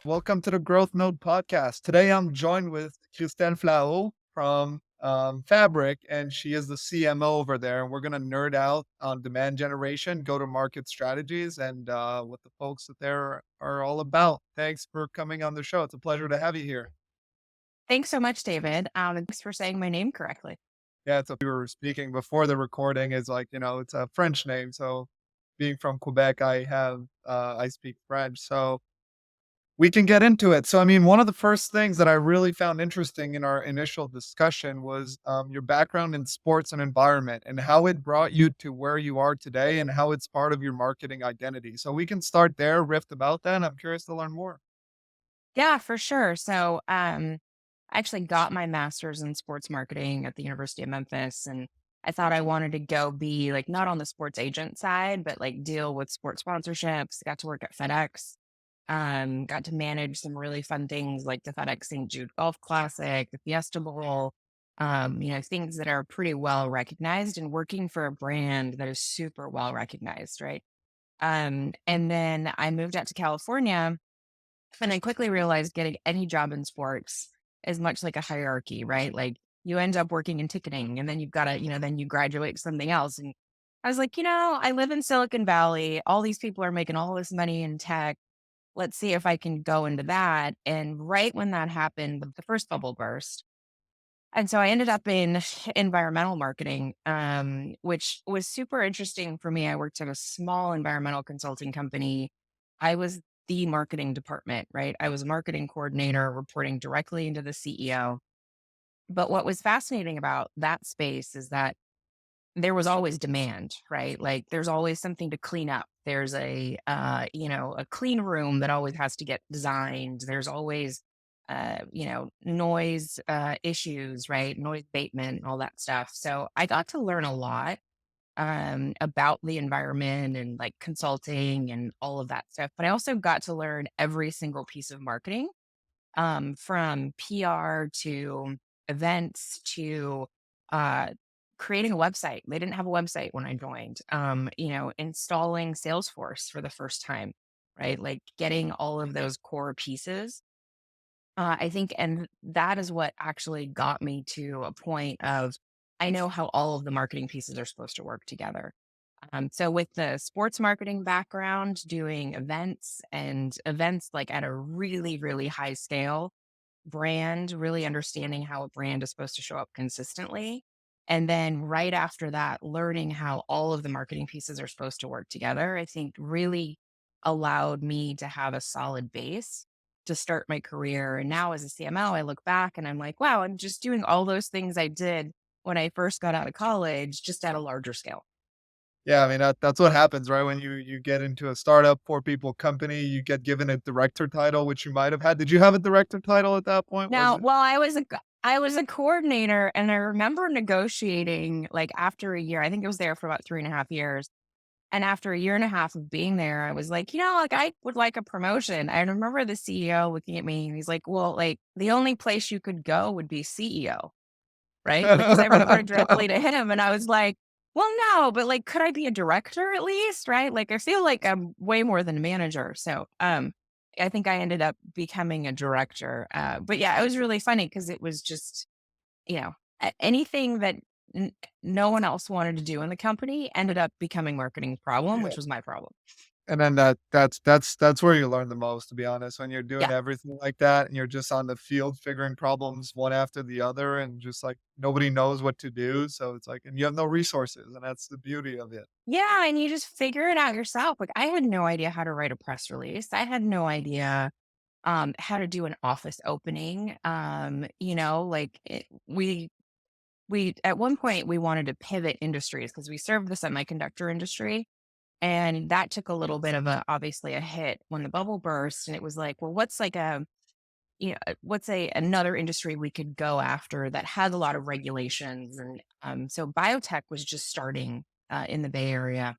Welcome to the Growth Mode podcast. Today I'm joined with Christelle Flahaux from Fabric, and she is the CMO over there. And we're going to nerd out on demand generation, go to market strategies, and what the folks that there are all about. Thanks for coming on the show. It's a pleasure to have you here. Thanks so much, David. And thanks for saying my name correctly. Yeah, we were speaking before the recording is like, it's a French name. So being from Quebec, I speak French. So we can get into it. So, I mean, one of the first things that I really found interesting in our initial discussion was your background in sports and environment and how it brought you to where you are today and how it's part of your marketing identity. So, we can start there, riff about that. And I'm curious to learn more. Yeah, for sure. I actually got my master's in sports marketing at the University of Memphis. And I thought I wanted to go be like not on the sports agent side, but like deal with sports sponsorships. Got to work at FedEx. Got to manage some really fun things like the FedEx St. Jude Golf Classic, the Fiesta Bowl, things that are pretty well recognized and working for a brand that is super well recognized, right? And then I moved out to California and I quickly realized getting any job in sports is much like a hierarchy, right? Like you end up working in ticketing and then you've got to, then you graduate to something else. And I was like, I live in Silicon Valley. All these people are making all this money in tech. Let's see if I can go into that. And right when that happened, the first bubble burst. And so I ended up in environmental marketing, which was super interesting for me. I worked at a small environmental consulting company. I was the marketing department, right? I was a marketing coordinator reporting directly into the CEO. But what was fascinating about that space is that there was always demand, right? Like there's always something to clean up. There's a clean room that always has to get designed. There's always, noise issues, right? Noise abatement, all that stuff. So I got to learn a lot about the environment and like consulting and all of that stuff. But I also got to learn every single piece of marketing, from PR to events to uh, creating a website. They didn't have a website when I joined. Installing Salesforce for the first time, right? Like getting all of those core pieces. I think, and that is what actually got me to a point of I know how all of the marketing pieces are supposed to work together. So with the sports marketing background, doing events like at a really, really high scale, brand, really understanding how a brand is supposed to show up consistently. And then right after that, learning how all of the marketing pieces are supposed to work together, I think really allowed me to have a solid base to start my career. And now as a CMO, I look back and I'm like, wow, I'm just doing all those things I did when I first got out of college, just at a larger scale. Yeah, I mean that's what happens, right? When you get into a startup, four people company, you get given a director title, which you might have had. Did you have a director title at that point? Was Now, it? well, I was a coordinator, and I remember negotiating, like, after a year. I think I was there for about 3.5 years, and after a year and a half of being there, I was like, like, I would like a promotion. I remember the CEO looking at me, and he's like, "Well, like, the only place you could go would be CEO," right? Like, because I reported directly to him, and I was like, "Well, no, but, like, could I be a director at least?" Right? Like, I feel like I'm way more than a manager, so, I think I ended up becoming a director, but yeah, it was really funny because it was just, you know, anything that n no one else wanted to do in the company ended up becoming marketing's problem, Yeah. which was my problem. And then that's where you learn the most, to be honest, when you're doing Yeah. everything like that and you're just on the field figuring problems one after the other and just like nobody knows what to do. So it's like, and you have no resources, and that's the beauty of it. Yeah, and you just figure it out yourself. Like, I had no idea how to write a press release. I had no idea, how to do an office opening. We at one point, we wanted to pivot industries because we served the semiconductor industry. And that took a little bit of obviously a hit when the bubble burst. And it was like, well, what's like what's another industry we could go after that has a lot of regulations? And so biotech was just starting in the Bay Area.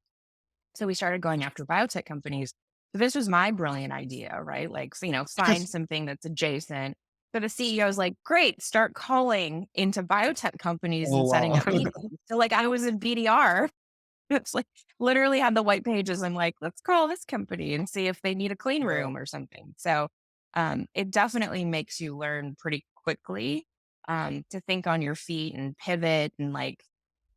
So we started going after biotech companies. So this was my brilliant idea, right? Like, so, find something that's adjacent. So the CEO is like, great, start calling into biotech companies Oh, and setting wow. up meetings. So like I was in BDR. It's like literally had the white pages. I'm like, let's call this company and see if they need a clean Yeah. room or something. So it definitely makes you learn pretty quickly to think on your feet and pivot and like,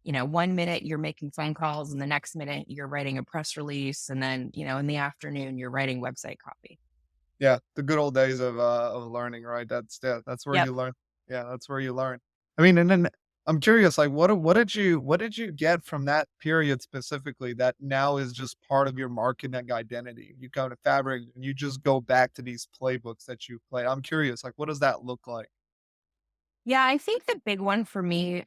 1 minute you're making phone calls and the next minute you're writing a press release. And then, in the afternoon, you're writing website copy. Yeah, the good old days of learning, right? That's where Yep. you learn. Yeah, that's where you learn. I mean, and then I'm curious, like, what did you get from that period specifically that now is just part of your marketing identity? You go to Fabric and you just go back to these playbooks that you play. I'm curious, like, what does that look like? Yeah, I think the big one for me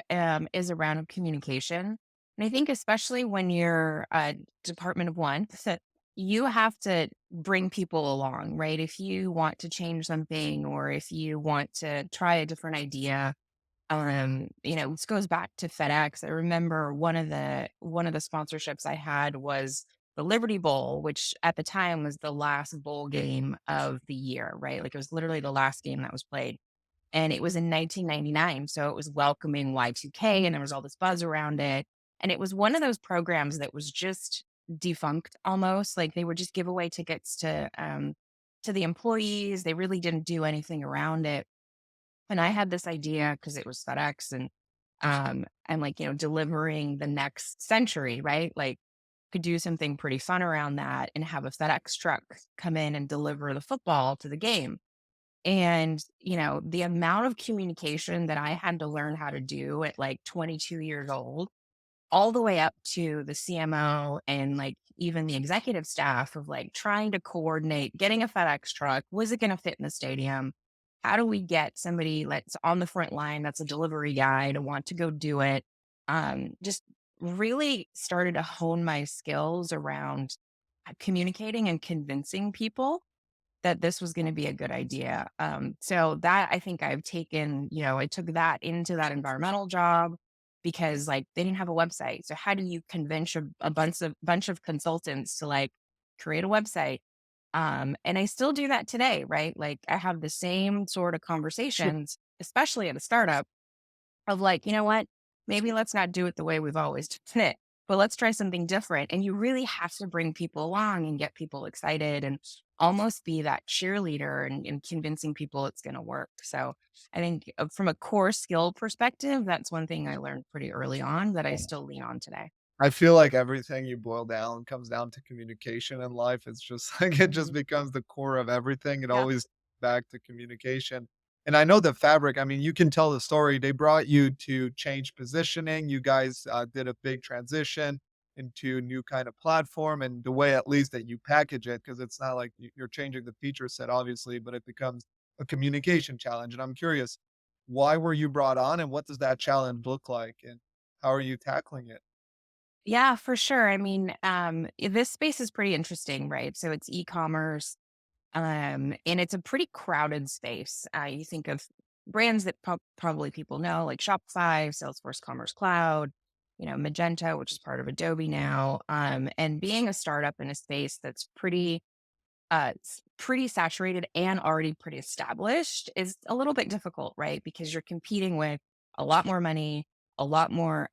is around communication. And I think, especially when you're a department of one, that you have to bring people along, right? If you want to change something or if you want to try a different idea, this goes back to FedEx. I remember one of the sponsorships I had was the Liberty Bowl, which at the time was the last bowl game of the year, right? Like it was literally the last game that was played. And it was in 1999, so it was welcoming Y2K, and there was all this buzz around it. And it was one of those programs that was just defunct almost. Like they would just give away tickets to the employees. They really didn't do anything around it. And I had this idea because it was FedEx and like, delivering the next century, right? Like could do something pretty fun around that and have a FedEx truck come in and deliver the football to the game. And, the amount of communication that I had to learn how to do at like 22 years old, all the way up to the CMO and like even the executive staff of like trying to coordinate getting a FedEx truck. Was it going to fit in the stadium? How do we get somebody that's on the front line that's a delivery guy to want to go do it? Just really started to hone my skills around communicating and convincing people that this was gonna be a good idea. So that I think I've taken, I took that into that environmental job because like they didn't have a website. So how do you convince a bunch of consultants to like create a website? And I still do that today, right? Like I have the same sort of conversations, especially at a startup of like, you know what? Maybe let's not do it the way we've always done it, but let's try something different. And you really have to bring people along and get people excited and almost be that cheerleader and convincing people it's going to work. So I think from a core skill perspective, that's one thing I learned pretty early on that I still lean on today. I feel like everything you boil down comes down to communication in life. It's just like it just Mhm. becomes the core of everything. It Yep. always back to communication. And I know the Fabric, I mean, you can tell the story. They brought you to change positioning. You guys did a big transition into a new kind of platform and the way at least that you package it, because it's not like you're changing the feature set, obviously, but it becomes a communication challenge. And I'm curious, why were you brought on and what does that challenge look like and how are you tackling it? Yeah, for sure. I mean, this space is pretty interesting, right? So it's e-commerce. And it's a pretty crowded space. You think of brands that probably people know, like Shopify, Salesforce Commerce Cloud, Magento, which is part of Adobe now. And being a startup in a space that's pretty saturated and already pretty established is a little bit difficult, right? Because you're competing with a lot more money, a lot more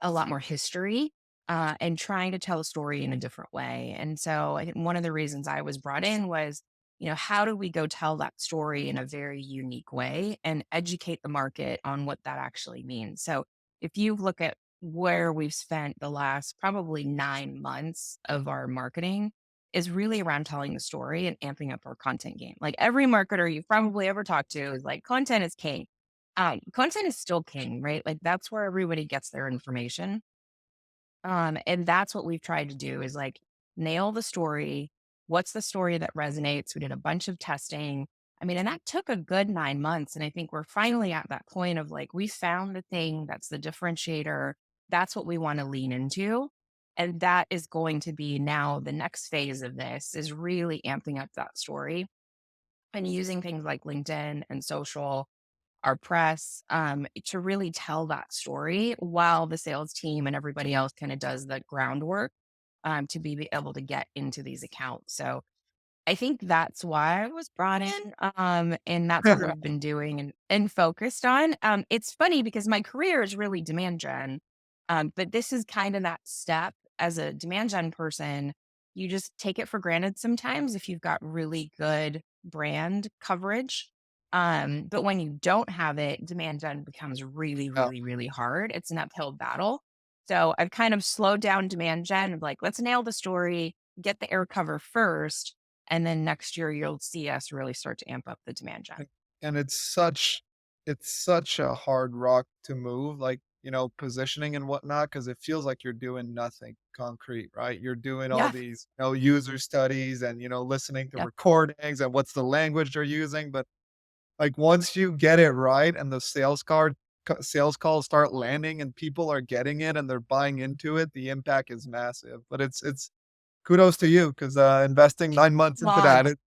a lot more history, and trying to tell a story in a different way. And so I think one of the reasons I was brought in was, how do we go tell that story in a very unique way and educate the market on what that actually means? So if you look at where we've spent the last probably 9 months of our marketing is really around telling the story and amping up our content game. Like every marketer you've probably ever talked to is like, content is king. Content is still king, right? Like that's where everybody gets their information. And that's what we've tried to do is like nail the story. What's the story that resonates? We did a bunch of testing. I mean, and that took a good 9 months. And I think we're finally at that point of like, we found the thing that's the differentiator. That's what we want to lean into. And that is going to be now the next phase of this is really amping up that story and using things like LinkedIn and social our press, to really tell that story while the sales team and everybody else kind of does the groundwork to be able to get into these accounts. So I think that's why I was brought in, and that's what we've been doing and focused on. It's funny because my career is really demand gen, but this is kind of that step as a demand gen person. you just take it for granted sometimes if you've got really good brand coverage. But when you don't have it, demand gen becomes really, Yeah. really, really hard. It's an uphill battle. So I've kind of slowed down demand gen of like, let's nail the story, get the air cover first, and then next year you'll see us really start to amp up the demand gen. And and it's such a hard rock to move, like, positioning and whatnot, because it feels like you're doing nothing concrete, right? You're doing all Yeah. these, user studies and, listening to Yep. recordings and what's the language they're using, but, like, once you get it right and the sales calls start landing and people are getting it and they're buying into it, the impact is massive, but it's kudos to you 'cause, investing 9 months into Long. that,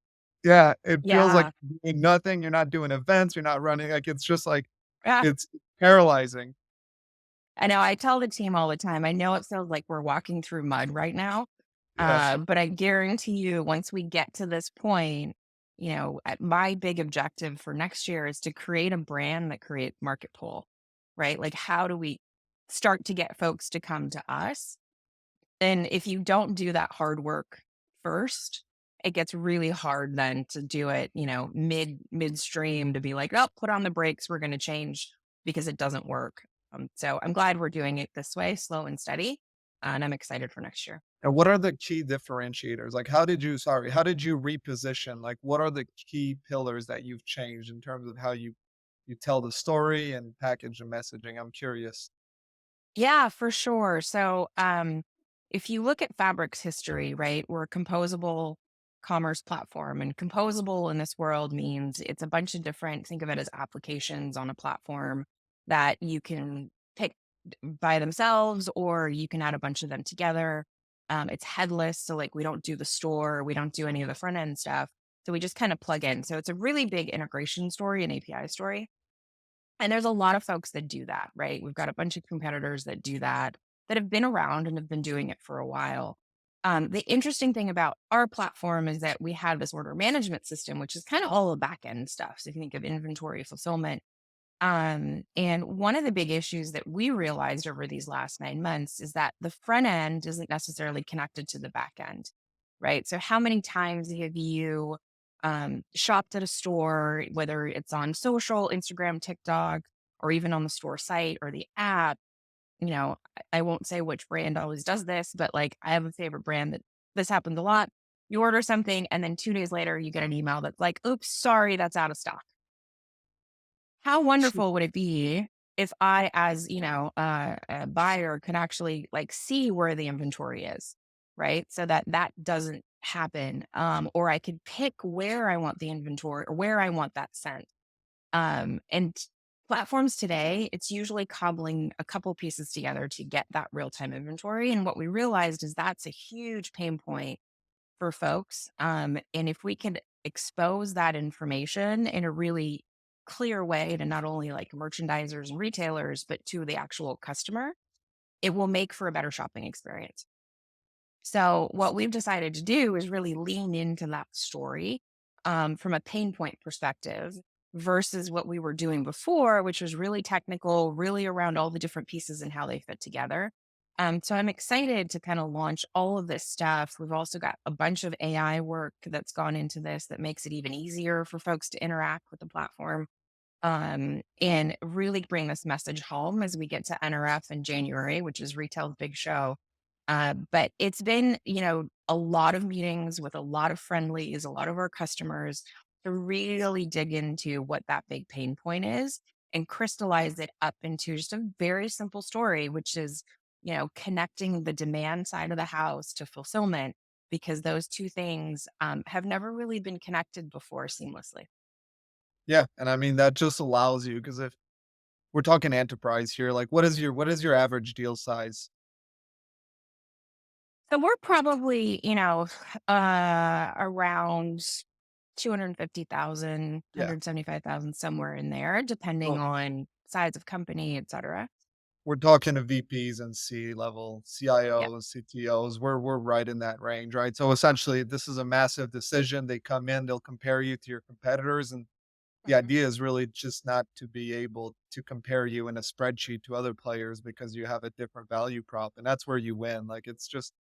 yeah, it feels like Yeah. you're doing nothing, you're not doing events, you're not running, like, it's just like Yeah. it's paralyzing. I know, I tell the team all the time, I know it feels like we're walking through mud right now, Yeah. but I guarantee you once we get to this point, my big objective for next year is to create a brand that creates market pull, right? Like, how do we start to get folks to come to us? And if you don't do that hard work first, it gets really hard then to do it, midstream to be like, oh, put on the brakes, we're going to change because it doesn't work. So I'm glad we're doing it this way, slow and steady. And I'm excited for next year. And what are the key differentiators? Like, how did you reposition? Like, what are the key pillars that you've changed in terms of how you tell the story and package the messaging? I'm curious. Yeah, for sure. So, if you look at Fabric's history, right, we're a composable commerce platform, and composable in this world means it's a bunch of different, think of it as applications on a platform that you can pick by themselves, or you can add a bunch of them together. It's headless. So, like, we don't do the store, we don't do any of the front end stuff. So, we just kind of plug in. So, it's a really big integration story and API story. And there's a lot of folks that do that, right? We've got a bunch of competitors that do that, that have been around and have been doing it for a while. The interesting thing about our platform is that we have this order management system, which is kind of all the back end stuff. So if you think of inventory fulfillment, and one of the big issues that we realized over these last 9 months is that the front end isn't necessarily connected to the back end, right? So, how many times have you shopped at a store, whether it's on social, Instagram, TikTok, or even on the store site or the app? I won't say which brand always does this, but like I have a favorite brand that this happens a lot. You order something, and then 2 days later, you get an email that's like, oops, sorry, that's out of stock. How wonderful would it be if I, as a buyer, could actually like see where the inventory is, right? So that that doesn't happen, or I could pick where I want the inventory or where I want that sent. And platforms today, it's usually cobbling a couple pieces together to get that real time inventory. And what we realized is that's a huge pain point for folks. And if we could expose that information in a really clear way to not only like merchandisers and retailers, but to the actual customer, it will make for a better shopping experience. So, what we've decided to do is really lean into that story from a pain point perspective versus what we were doing before, which was really technical, really around all the different pieces and how they fit together. So, I'm excited to kind of launch all of this stuff. We've also got a bunch of AI work that's gone into this that makes it even easier for folks to interact with the platform and really bring this message home as we get to NRF in January, which is retail's big show. But it's been, a lot of meetings with a lot of friendlies, a lot of our customers to really dig into what that big pain point is and crystallize it up into just a very simple story, which is, connecting the demand side of the house to fulfillment, because those two things have never really been connected before seamlessly. Yeah, and I mean, that just allows you because if we're talking enterprise here, like, what is your average deal size? So we're probably, around 250,000, Yeah. 175,000, somewhere in there, depending So, on size of company, et cetera. we're talking to VPs and C-level, Yep. CIOs, CTOs, we're right in that range, right? So, essentially, this is a massive decision, they come in, they'll compare you to your competitors, and the Mhm. idea is really just not to be able to compare you in a spreadsheet to other players because you have a different value prop, and that's where you win, like, it's just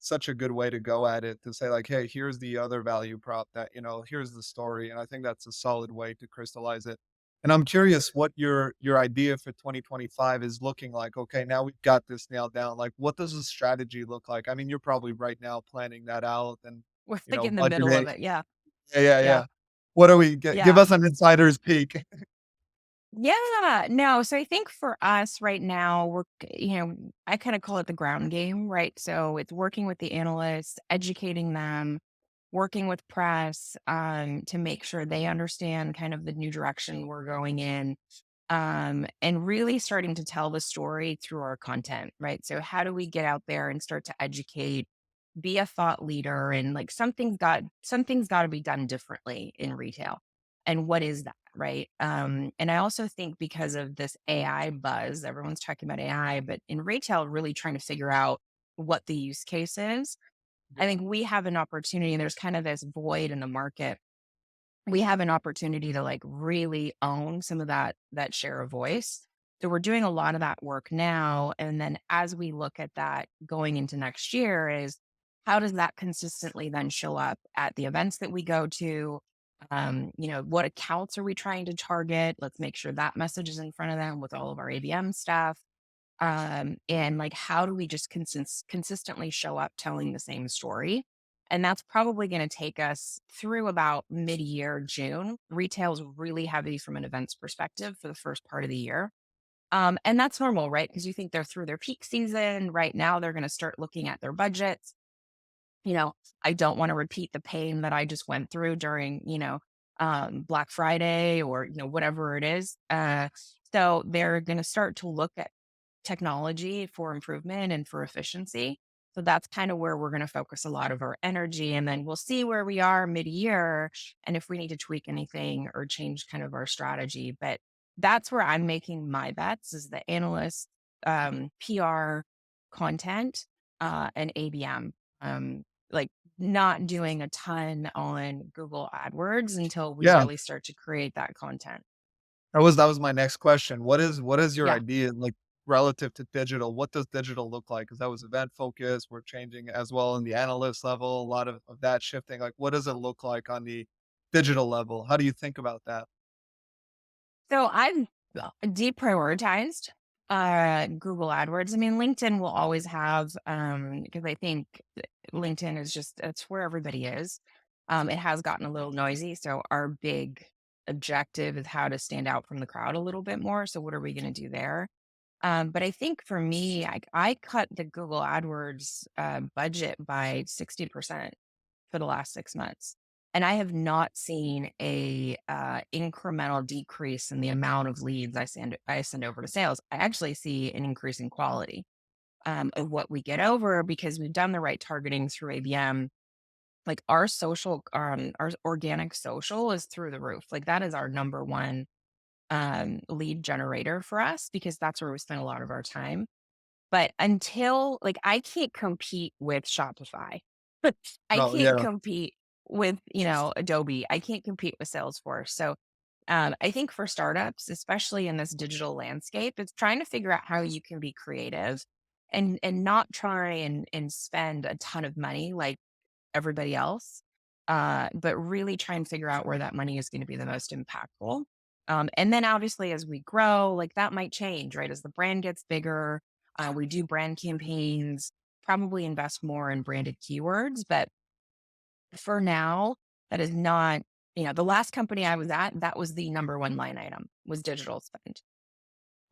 such a good way to go at it to say like, "Hey, here's the other value prop that, here's the story." And I think that's a solid way to crystallize it. And I'm curious what your idea for 2025 is looking like. Okay, now we've got this nailed down. Like, what does the strategy look like? I mean, you're probably right now planning that out and, We're like in the middle budgeting. of it. Yeah. Yeah, yeah, Yeah. yeah. What do we get? Give Yeah. us an insider's peek. Yeah, no, so I think for us right now, I kind of call it the ground game, right? So it's working with the analysts, educating them, working with press to make sure they understand kind of the new direction we're going in, and really starting to tell the story through our content, right? So how do we get out there and start to educate, be a thought leader, and like something's got to be done differently in retail, and what is that? Right. And I also think because of this AI buzz, everyone's talking about AI, but in retail, really trying to figure out what the use case is. I think we have an opportunity, and there's kind of this void in the market. We have an opportunity to like really own some of that share of voice. So we're doing a lot of that work now. And then as we look at that going into next year, is how does that consistently then show up at the events that we go to? What accounts are we trying to target? Let's make sure that message is in front of them with all of our ABM stuff. And like, how do we just consistently show up telling the same story? And that's probably going to take us through about mid-year June. Retail's really heavy from an events perspective for the first part of the year. And that's normal, right? Because you think they're through their peak season. Right now, they're going to start looking at their budgets. You know, I don't want to repeat the pain that I just went through during, Black Friday or, whatever it is. So they're going to start to look at technology for improvement and for efficiency. So that's kind of where we're going to focus a lot of our energy. And then we'll see where we are mid year and if we need to tweak anything or change kind of our strategy. But that's where I'm making my bets is the analyst, PR content, and ABM. Like not doing a ton on Google AdWords until we Yeah. really start to create that content. That was my next question. What is your Yeah. idea, like, relative to digital? What does digital look like? Because that was event focused, we're changing as well in the analyst level, a lot of that shifting. Like, what does it look like on the digital level? How do you think about that? So I've deprioritized Google AdWords. I mean, LinkedIn will always have because I think LinkedIn is just it's where everybody is. It has gotten a little noisy, so our big objective is how to stand out from the crowd a little bit more. So what are we going to do there? But I think for me, I cut the Google AdWords budget by 60% for the last 6 months. And I have not seen a incremental decrease in the amount of leads I send over to sales. I actually see an increase in quality of what we get over because we've done the right targeting through ABM. Like our organic social is through the roof. Like that is our number one lead generator for us because that's where we spend a lot of our time. But until like I can't compete with Shopify. I Oh, can't yeah. compete with, Adobe. I can't compete with Salesforce. So I think for startups, especially in this digital landscape, it's trying to figure out how you can be creative and not try and spend a ton of money like everybody else, but really try and figure out where that money is going to be the most impactful. And then obviously, as we grow, like that might change, right? As the brand gets bigger, we do brand campaigns, probably invest more in branded keywords. But for now, that is not, the last company I was at, that was the number one line item was digital spend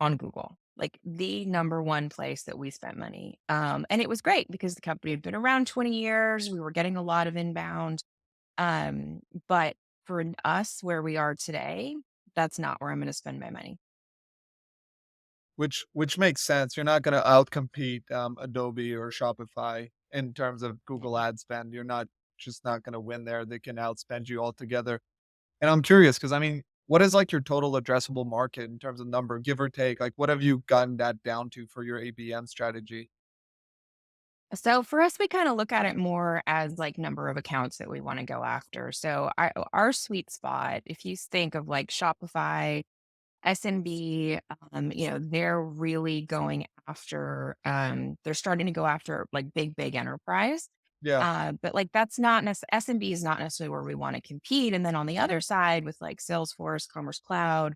on Google, like the number one place that we spent money. And it was great because the company had been around 20 years. We were getting a lot of inbound. But for us, where we are today, that's not where I'm going to spend my money. Which makes sense. You're not gonna outcompete, Adobe or Shopify in terms of Google ad spend. You're not gonna win there. They can outspend you altogether. And I'm curious because I mean, what is, like, your total addressable market in terms of number, give or take? Like, what have you gotten that down to for your ABM strategy? So for us, we kind of look at it more as like number of accounts that we want to go after. So our sweet spot, if you think of like Shopify, SMB, they're really going after, they're starting to go after like big enterprise. Yeah, But like that's not SMB is not necessarily where we want to compete. And then on the other side with like Salesforce, Commerce Cloud,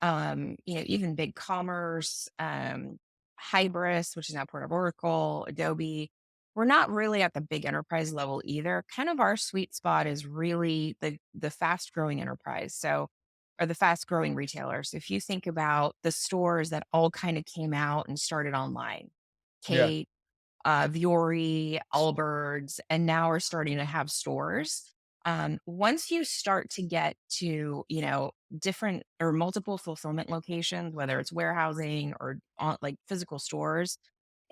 even big commerce, Hybris, which is now part of Oracle, Adobe. We're not really at the big enterprise level either. Kind of our sweet spot is really the fast growing enterprise. So, or the fast growing retailers. If you think about the stores that all kind of came out and started online, yeah. Kate, Vuori, Allbirds, and now we're starting to have stores. Once you start to get to, different or multiple fulfillment locations, whether it's warehousing or on, like physical stores,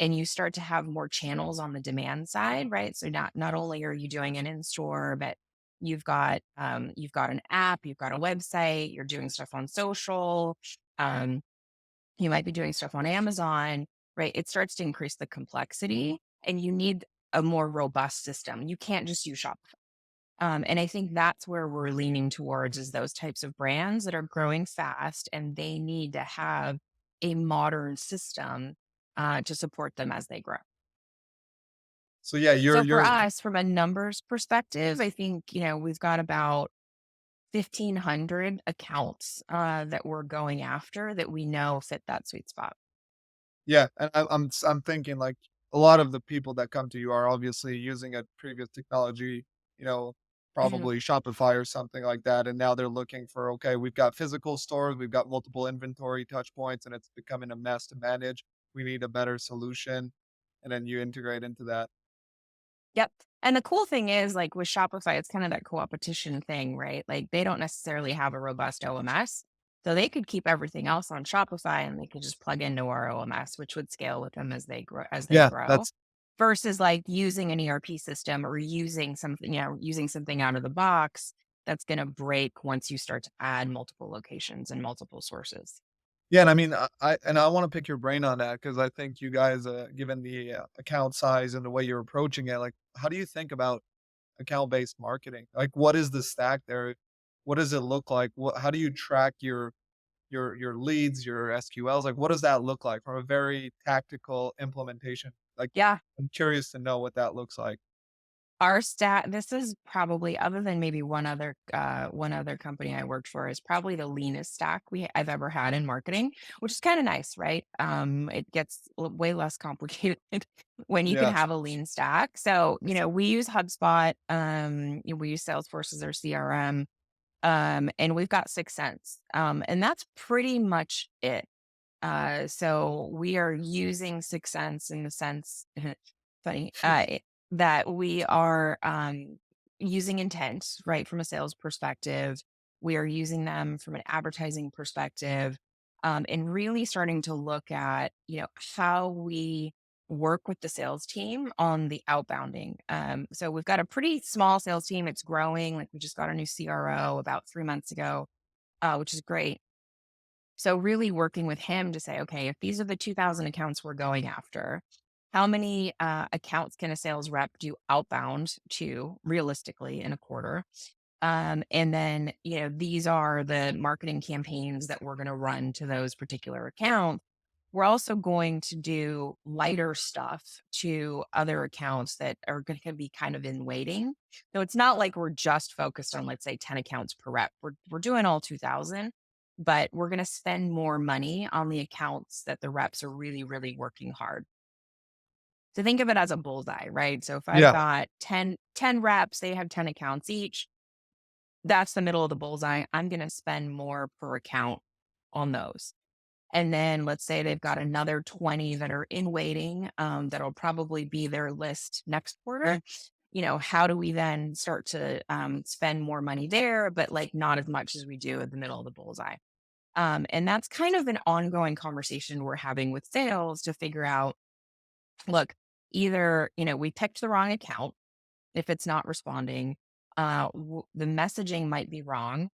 and you start to have more channels on the demand side, right? So not only are you doing an in store, but you've got an app, you've got a website, you're doing stuff on social. Um, you might be doing stuff on Amazon, right? It starts to increase the complexity and you need a more robust system. You can't just use Shopify. And I think that's where we're leaning towards is those types of brands that are growing fast and they need to have a modern system to support them as they grow. So yeah, So for you're us, from a numbers perspective, I think, we've got about 1,500 accounts that we're going after that we know fit that sweet spot. yeah, and I'm thinking like a lot of the people that come to you are obviously using a previous technology, you know, Mhm. probably Shopify or something like that, and now they're looking for, okay, we've got physical stores, we've got multiple inventory touch points, and it's becoming a mess to manage. We need a better solution, and then you integrate into that. Yep. And the cool thing is, like with Shopify, it's kind of that co-opetition thing, right? Like they don't necessarily have a robust OMS. So they could keep everything else on Shopify and they could just plug into our OMS, which would scale with them as they Yeah, grow. that's Versus like using an ERP system or using something out of the box that's going to break once you start to add multiple locations and multiple sources. yeah, and I mean, I wanna pick your brain on that because I think you guys, given the, account size and the way you're approaching it, like, how do you think about account-based marketing? Like, what is the stack there? What does it look like? How do you track your leads, your SQLs? Like, what does that look like from a very tactical implementation? Like, Yeah. I'm curious to know what that looks like. Our stat this is probably other than maybe one other company I worked for is probably the leanest stack I've ever had in marketing, which is kinda nice, right? It gets way less complicated when you can Yeah. have a lean stack. So, we use HubSpot, we use Salesforce as our CRM, and we've got 6 Sense, and that's pretty much it. So we are using 6 Sense in the sense funny, that we are using intent, right, from a sales perspective. We are using them from an advertising perspective, and really starting to look at, how we work with the sales team on the outbounding. So we've got a pretty small sales team. It's growing. Like we just got a new CRO about 3 months ago, which is great. So really working with him to say, okay, if these are the 2,000 accounts we're going after, how many accounts can a sales rep do outbound to realistically in a quarter? And then, these are the marketing campaigns that we're going to run to those particular accounts. We're also going to do lighter stuff to other accounts that are going to be kind of in waiting. So it's not like we're just focused on, let's say, 10 accounts per rep. We're doing all 2,000, but we're going to spend more money on the accounts that the reps are really, really working hard. So think of it as a bullseye, right? So if I've Yeah. got ten reps, they have 10 accounts each, that's the middle of the bullseye. I'm going to spend more per account on those. And then let's say they've got another 20 that are in waiting, that'll probably be their list next quarter. How do we then start to spend more money there, but like not as much as we do at the middle of the bullseye? And that's kind of an ongoing conversation we're having with sales to figure out, look, either, we picked the wrong account if it's not responding, the messaging might be wrong,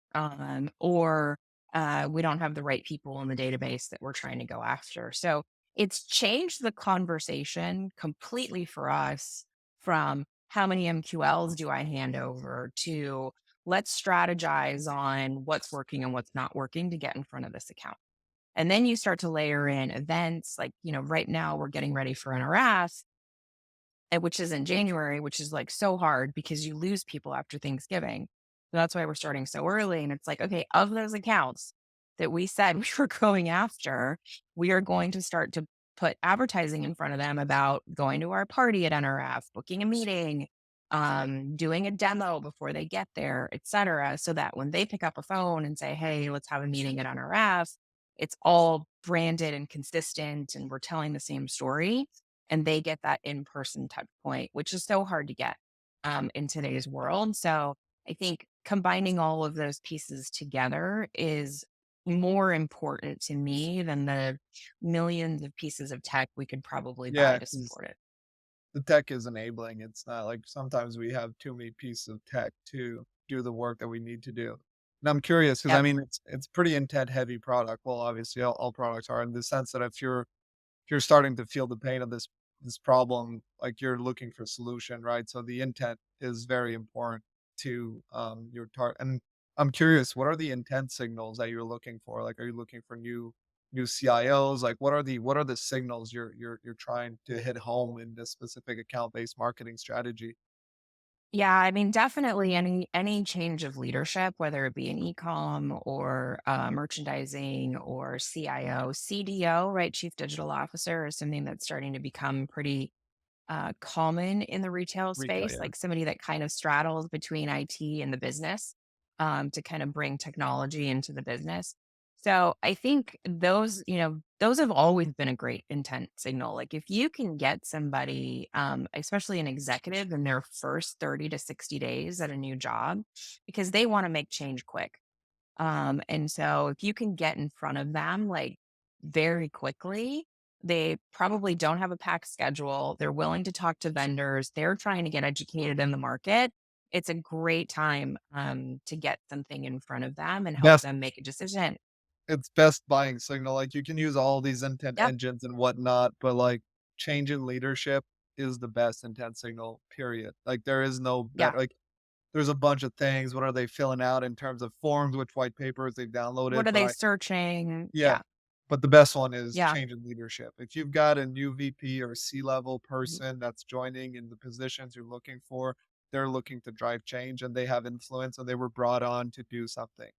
or we don't have the right people in the database that we're trying to go after. So it's changed the conversation completely for us from how many MQLs do I hand over to let's strategize on what's working and what's not working to get in front of this account. And then you start to layer in events like, right now we're getting ready for NRF, which is in January, which is like so hard because you lose people after Thanksgiving. So that's why we're starting so early. And it's like, okay, of those accounts that we said we were going after, we are going to start to put advertising in front of them about going to our party at NRF, booking a meeting, doing a demo before they get there, et cetera. So that when they pick up a phone and say, hey, let's have a meeting at NRF, it's all branded and consistent and we're telling the same story and they get that in-person touch point, which is so hard to get in today's world. So I think combining all of those pieces together is more important to me than the millions of pieces of tech we could probably buy Yeah, to 'cause support it. the tech is enabling. It's not like sometimes we have too many pieces of tech to do the work that we need to do. And I'm curious because I Yep. mean it's pretty intent heavy product. Well, obviously all products are in the sense that if you're starting to feel the pain of this problem, like you're looking for solution, right? So the intent is very important to your target. And I'm curious, what are the intent signals that you're looking for? Like, are you looking for new CIOs? Like, what are the signals you're trying to hit home in this specific account based marketing strategy? Yeah, I mean, definitely any change of leadership, whether it be an e-com or merchandising or CIO, CDO, right, Chief Digital Officer, is something that's starting to become pretty common in the retail Retail, space, yeah. like somebody that kind of straddles between IT and the business to kind of bring technology into the business. So I think those have always been a great intent signal. Like if you can get somebody, especially an executive in their first 30 to 60 days at a new job, because they want to make change quick. And so if you can get in front of them like very quickly, they probably don't have a packed schedule. They're willing to talk to vendors. They're trying to get educated in the market. It's a great time to get something in front of them and help Best them make a decision. it's best buying signal. Like you can use all these intent Yep. engines and whatnot, but like change in leadership is the best intent signal, period. Like there is no Yeah. better like there's a bunch of things. What are they filling out in terms of forms, which white papers they've downloaded? What are But they searching? yeah, Yeah. but the best one is Yeah. change in leadership. If you've got a new VP or C-level Mhm. person that's joining in the positions you're looking for, they're looking to drive change and they have influence and they were brought on to do something.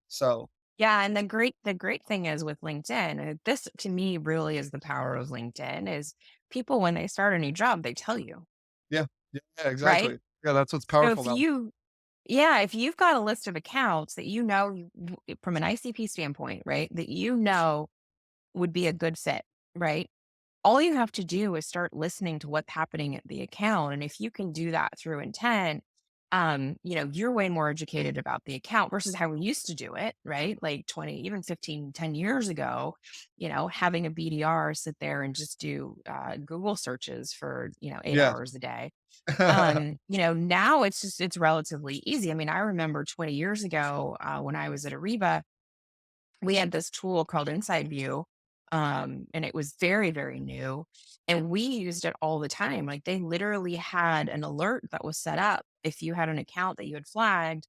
So, Yeah, and the great thing is with LinkedIn, this to me really is the power of LinkedIn is people when they start a new job, they tell you, yeah, yeah, right? exactly. Yeah, that's what's So powerful if about you Yeah, if you've got a list of accounts that from an ICP standpoint, right, that would be a good fit, right? All you have to do is start listening to what's happening at the account. And if you can do that through intent, you're way more educated about the account versus how we used to do it, right? Like 20, even 15, 10 years ago, having a BDR sit there and just do Google searches for, 8 Yeah. hours a day. Now it's relatively easy. I mean, I remember 20 years ago when I was at Ariba, we had this tool called Inside View, and it was very, very new. And we used it all the time. Like they literally had an alert that was set up if you had an account that you had flagged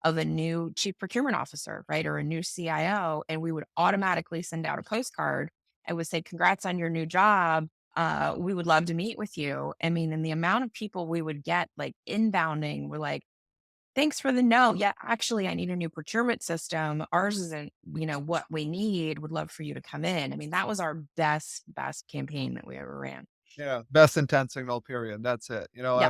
of a new chief procurement officer, right? Or a new CIO. And we would automatically send out a postcard and would say, congrats on your new job. We would love to meet with you. I mean, and the amount of people we would get like inbounding were like, thanks for the note. Yeah, actually, I need a new procurement system. Ours isn't, what we need. Would love for you to come in. I mean, that was our best campaign that we ever ran. Yeah, best intent signal, period. That's it. Yeah.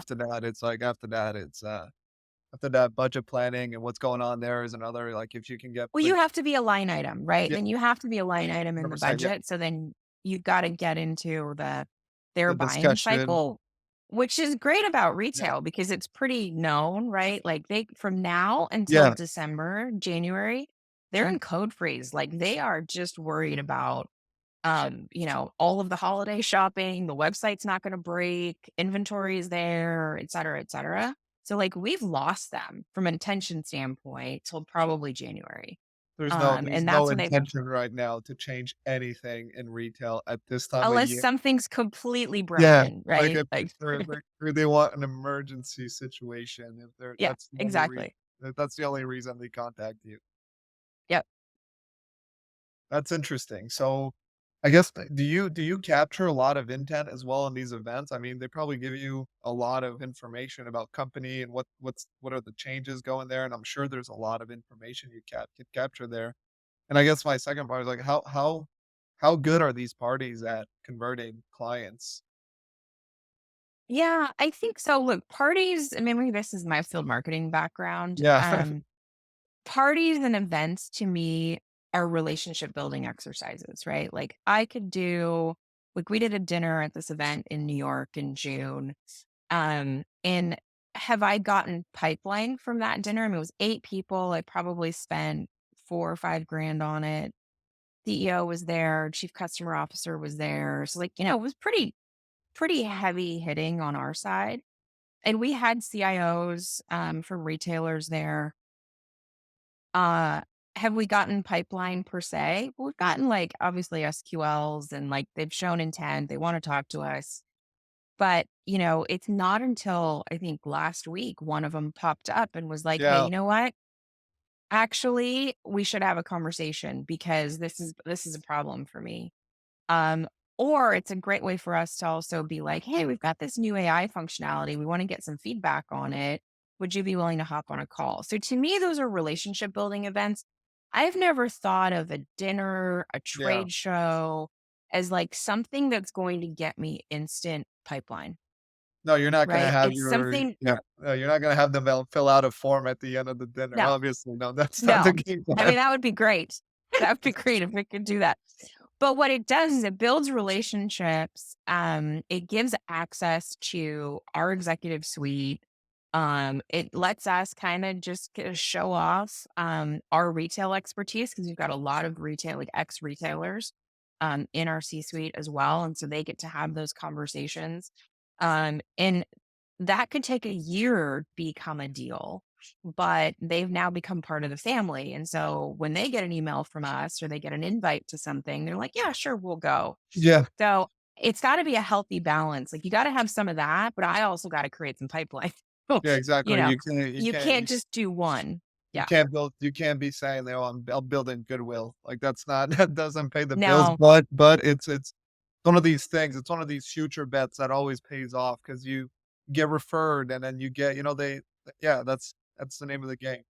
After that, budget planning and what's going on there is another, like, if you can get, Well, like you have to be a line item, right? yeah, Then you have to be a line item in the 100%, yeah, budget. So then you've got to get into their the buying discussion, cycle, which is great about yeah, retail because it's pretty known, right? Like they from now until yeah, December, January, they're in code freeze. Like they are just worried about all of the holiday shopping, the website's not going to break, inventory is there, et cetera, et cetera. So like we've lost them from an attention standpoint till probably January. there's And no that's when they intention right now to change anything in retail at this time of unless year. something's completely Yeah, broken, like, right? if Like or they want an emergency situation, if they're yeah, that's the only reason exactly. That's the only reason they contact you. Yep. That's interesting. So, I guess, do you capture a lot of intent as well in these events? I mean, they probably give you a lot of information about company and what are the changes going there, and I'm sure there's a lot of information you can capture there. And I guess my second part is like, how good are these parties at converting clients? Yeah, I think so. Look, parties, I mean, maybe this is my field marketing background. Yeah. Parties and events to me are relationship building exercises, right? Like I could do like we did a dinner at this event in New York in June. And have I gotten pipeline from that dinner? I mean, it was 8 people. I probably spent 4 or 5 grand on it. CEO was there, chief customer officer was there. So like, it was pretty heavy hitting on our side. And we had CIOs from retailers there. Uh, have we gotten pipeline per se? Well, we've gotten like obviously SQLs and like they've shown intent, they want to talk to us. But, it's not until I think last week one of them popped up and was like, "Hey, Yeah. you know what? Actually, we should have a conversation because this is a problem for me." Um, or it's a great way for us to also be like, "Hey, we've got this new AI functionality. We want to get some feedback on it. Would you be willing to hop on a call?" So to me, those are relationship building events. I've never thought of a dinner, a Yeah. trade show as like something that's going to get me instant pipeline, No, you're not gonna right? have It's your something yeah, you're not gonna have them fill out a form at the end of the dinner, no, obviously, no, that's not the no. game I mean, plan. that would be great. That would be great if it could do that. But what it does is it builds relationships. It gives access to our executive suite. It lets us kind of just show off our retail expertise because we've got a lot of retail, like ex retailers, in our C suite as well, and so they get to have those conversations. And that could take a year to become a deal, but they've now become part of the family. And so when they get an email from us or they get an invite to something, they're like, yeah, sure, we'll go. Yeah, So it's got to be a healthy balance. Like you got to have some of that, but I also got to create some pipeline. yeah, you exactly, know, you you can't can't just do one. you Yeah. you can't be saying, "Oh, I'm building goodwill," like, that's not that doesn't pay the bills, No, but it's one of these things, it's one of these future bets that always pays off because you get referred and then you get they yeah, that's the name of the game.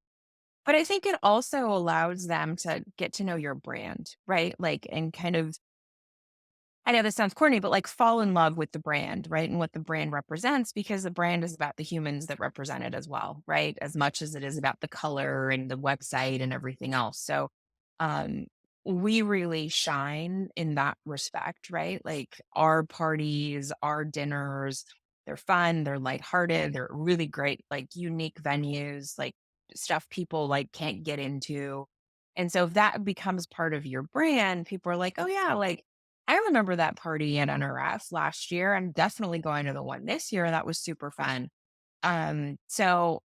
but I think it also allows them to get to know your brand, right? Like, and kind of I know this sounds corny, but like fall in love with the brand, right? And what the brand represents, because the brand is about the humans that represent it as well, right? As much as it is about the color and the website and everything else. So, um, we really shine in that respect, right? Like our parties, our dinners, they're fun, they're lighthearted, they're really great, like unique venues, like stuff people like can't get into. And so if that becomes part of your brand, people are like, oh yeah, like I remember that party at NRF last year. I'm definitely going to the one this year. That was super fun. So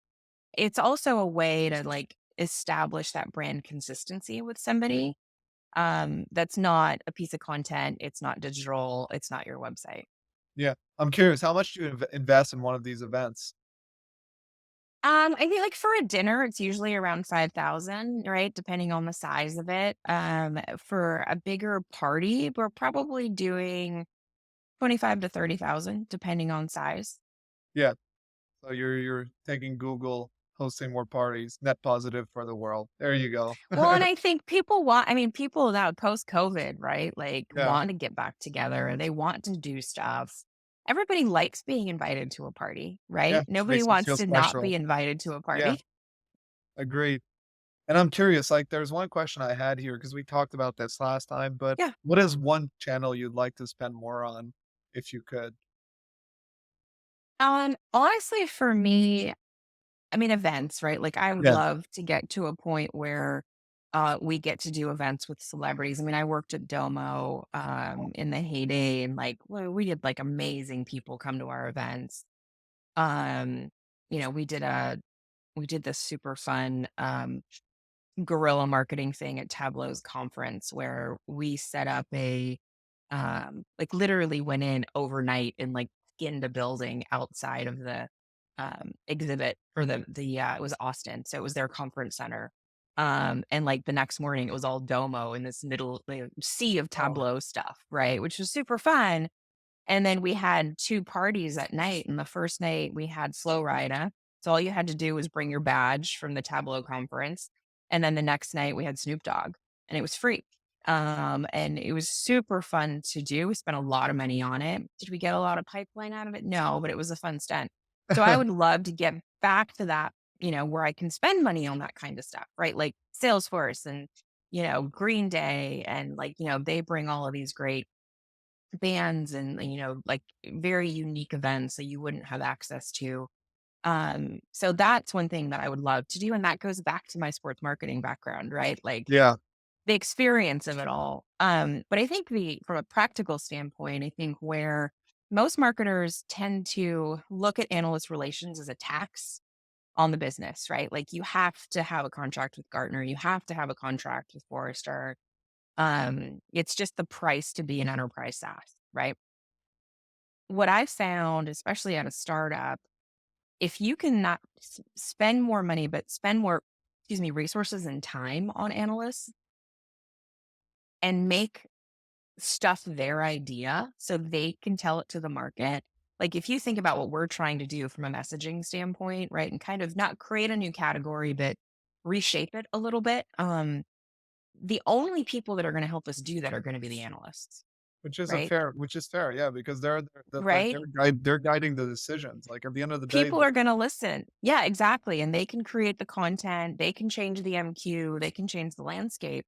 it's also a way to like establish that brand consistency with somebody. That's not a piece of content. It's not digital. It's not your website. Yeah, I'm curious, how much do you invest in one of these events? I think like for a dinner, it's usually around 5,000, right? Depending on the size of it. For a bigger party, we're probably doing 25 to 30,000 depending on size. Yeah, so you're taking Google, hosting more parties, net positive for the world. There you go. Well, and I think people now post COVID, right? Like Yeah, want to get back together. They want to do stuff. Everybody likes being invited to a party, yeah, right? Nobody makes you wants feel to not be special. invited to a Yeah, party. agreed. And I'm curious, like, there's one question I had here because we talked about this last time, but Yeah. what is one channel you'd like to spend more on if you could? Honestly, for me, I mean, events, right? Like I would Yeah. love to get to a point where we get to do events with celebrities. I mean, I worked at Domo in the heyday and like we had like amazing people come to our events. Um, we did this super fun guerrilla marketing thing at Tableau's conference where we set up like literally went in overnight and like skinned a building outside of the exhibit for it was Austin, so it was their conference center. And like the next morning, it was all Domo in this middle like, sea of Oh, Tableau stuff, right? Which was super fun. And then we had 2 parties at night, and the first night we had Flow Rida. So all you had to do was bring your badge from the Tableau conference, and then the next night we had Snoop Dogg, and it was free. And it was super fun to do. We spent a lot of money on it. Did we get a lot of pipeline out of it? No, but it was a fun stunt. So I would love to get back to that, where I can spend money on that kind of stuff, right? Like Salesforce and, Green Day and like, they bring all of these great bands and, like very unique events that you wouldn't have access to. So that's one thing that I would love to do. And that goes back to my sports marketing background, right? Like yeah. the experience of it all. But I think from a practical standpoint, I think where most marketers tend to look at analyst relations as a tax on the business, right? Like you have to have a contract with Gartner, you have to have a contract with Forrester. It's just the price to be an enterprise SaaS, right? What I've found, especially at a startup, if you can not spend more money, but spend more, excuse me, resources and time on analysts and make stuff their idea so they can tell it to the market. Like if you think about what we're trying to do from a messaging standpoint, right? And kind of not create a new category, but reshape it a little bit. The only people that are going to help us do that are going to be the analysts, right? Which is fair, yeah, because Right. they're guiding the decisions. Like, at the end of the day, People are going to listen. Yeah, exactly. And they can create the content, they can change the MQ, they can change the landscape.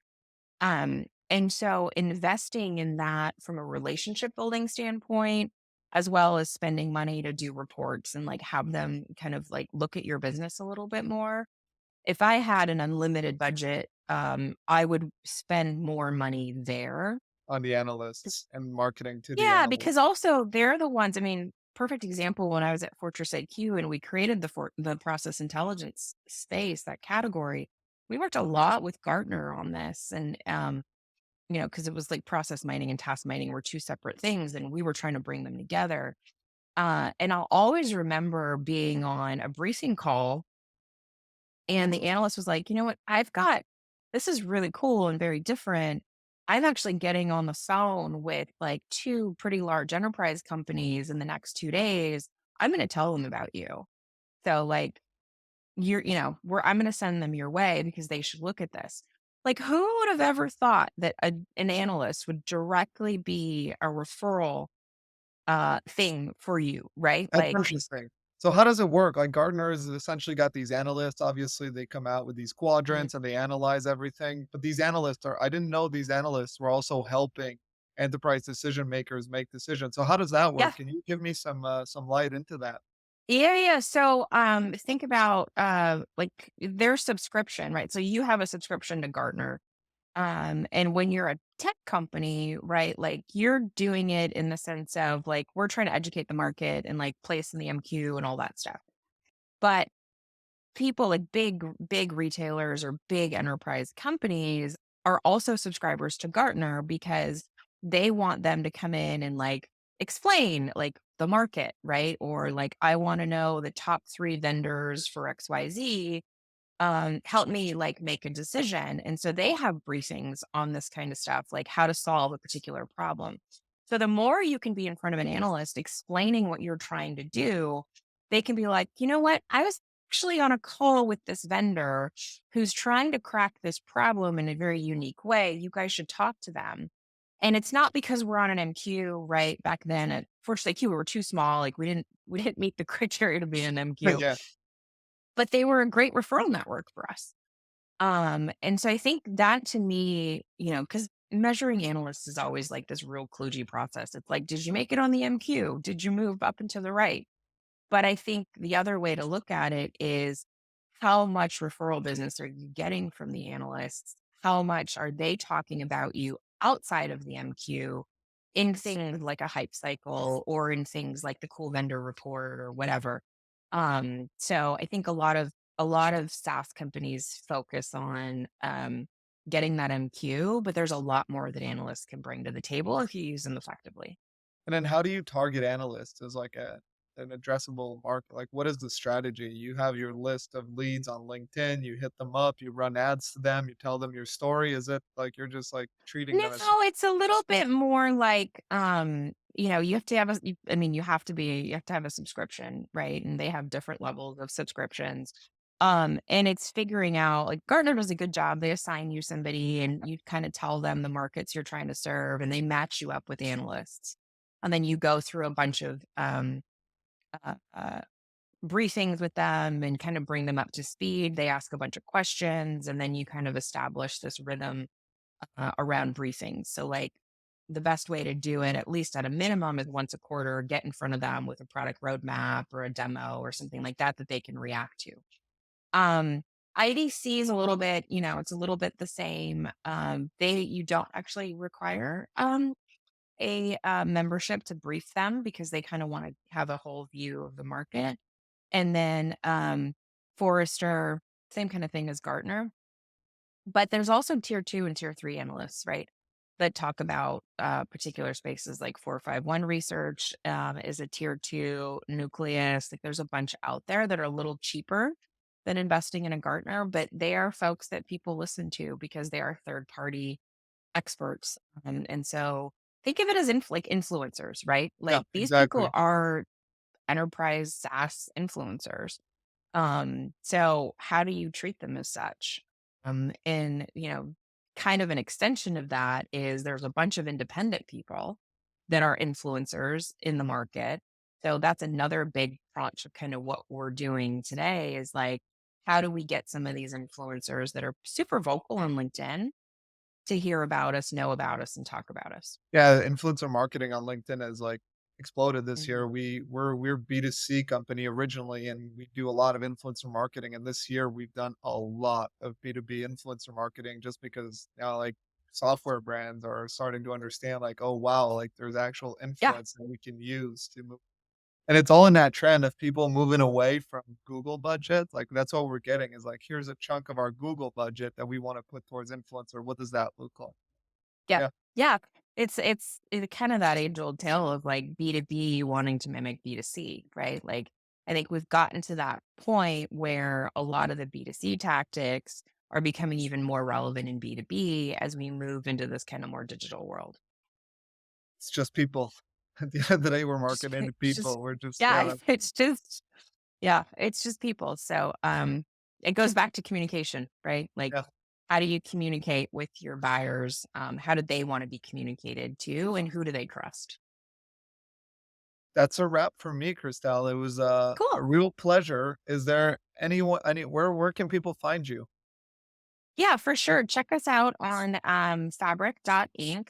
And so investing in that from a relationship building standpoint, as well as spending money to do reports and like have them kind of like look at your business a little bit more. If I had an unlimited budget, I would spend more money there. on the analysts and marketing to the Yeah, analysts. because also they're the ones, I mean, perfect example when I was at Fortress IQ and we created the process intelligence space, that category. We worked a lot with Gartner on this and because it was like process mining and task mining were 2 separate things and we were trying to bring them together. And I'll always remember being on a briefing call and the analyst was like, "You know what? This is really cool and very different. I'm actually getting on the phone with like 2 pretty large enterprise companies in the next 2 days. I'm going to tell them about you. So like I'm going to send them your way because they should look at this." Like who would have ever thought that an analyst would directly be a referral thing for you, right? That's Like interesting. So how does it work? Like, Gartner has essentially got these analysts. Obviously, they come out with these Mhm. quadrants and they analyze everything. But these analysts are I didn't know these analysts were also helping enterprise decision makers make decisions. So how does that Yeah. work? Can you give me some light into that? Yeah, yeah. So, think about like their subscription, right? So you have a subscription to Gartner. And when you're a tech company, right, like you're doing it in the sense of like we're trying to educate the market and like place in the MQ and all that stuff. But people like big retailers or big enterprise companies are also subscribers to Gartner because they want them to come in and like explain like the market, right? Or like I want to know the top 3 vendors for XYZ, help me like make a decision. And so they have briefings on this kind of stuff, like how to solve a particular problem. So the more you can be in front of an analyst explaining what you're trying to do, they can be like, you know what? I was actually on a call with this vendor who's trying to crack this problem in a very unique way. You guys should talk to them. And it's not because we're on an MQ, right? Back then at First IQ, we were too small. Like we didn't meet the criteria to be an MQ, Yeah. but they were a great referral network for us. And so I think that to me, because measuring analysts is always like this real kludgy process. It's like, did you make it on the MQ? Did you move up and to the right? But I think the other way to look at it is how much referral business are you getting from the analysts? How much are they talking about you outside of the MQ in things like a hype cycle or in things like the cool vendor report or whatever? So I think a lot of SaaS companies focus on getting that MQ, but there's a lot more that analysts can bring to the table if you use them effectively. And then how do you target analysts as like an addressable market? Like, what is the strategy? You have your list of leads on LinkedIn, you hit them up, you run ads to them, you tell them your story. Is it like you're just like treating No, them as it's a little bit more like, you have to have I mean, you have to have a subscription, right? And they have different levels of subscriptions. And it's figuring out like Gartner does a good job. They assign you somebody and you kind of tell them the markets you're trying to serve and they match you up with analysts. And then you go through a bunch of uh, uh, briefings with them and kind of bring them up to speed. They ask a bunch of questions and then you kind of establish this rhythm around briefings. So, like, the best way to do it, at least at a minimum, is once a quarter, get in front of them with a product roadmap or a demo or something like that that they can react to. Um, IDC is a little bit, it's a little bit the same. You don't actually require a membership to brief them because they kind of want to have a whole view of the market. And then Forrester, same kind of thing as Gartner, but there's also tier 2 and tier 3 analysts, right? That talk about particular spaces like 451 research is a tier 2 nucleus. Like there's a bunch out there that are a little cheaper than investing in a Gartner, but they are folks that people listen to because they are third party experts. And so think of it as like influencers, right? Yeah, Like these people exactly. are enterprise SaaS influencers. So how do you treat them as such? And kind of an extension of that is there's a bunch of independent people that are influencers in the market. So that's another big tranche of kind of what we're doing today is like, how do we get some of these influencers that are super vocal on LinkedIn to hear about us, know about us, and talk about us? Yeah, influencer marketing on LinkedIn has like exploded this Mhm. year. We're B2C company originally, and we do a lot of influencer marketing. And this year we've done a lot of B2B influencer marketing just because now like software brands are starting to understand like, oh wow, like there's actual Yeah. influence that we can use to move. And it's all in that trend of people moving away from Google budgets. Like that's what we're getting is like, here's a chunk of our Google budget that we want to put towards influencer. What does that look like? Yep. Yeah. Yeah. It's kind of that age old tale of like B2B wanting to mimic B2C, right? Like I think we've gotten to that point where a lot of the B2C tactics are becoming even more relevant in B2B as we move into this kind of more digital world. It's just people. At the end of the day, we're Just marketing to it's just people. We're just yeah, yeah, that it's just people. So it goes back to communication, right? Like yeah. how do you communicate with your buyers? How do they want to be communicated to and who do they trust? That's a wrap for me, Christelle. It was a Cool. real pleasure. Is there anyone where can people find you? Yeah, for sure. Check us out on fabric.inc.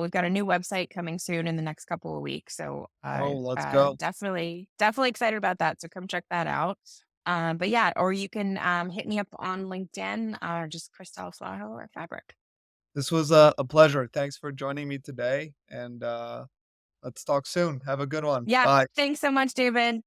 We've got a new website coming soon in the next couple of weeks. So Oh, let's go. definitely excited about that. So come check that out. But yeah, or you can hit me up on LinkedIn, just Christelle Flahaux or Fabric. This was a pleasure. Thanks for joining me today, and let's talk soon. Have a good one. Yeah. Bye. Thanks so much, David.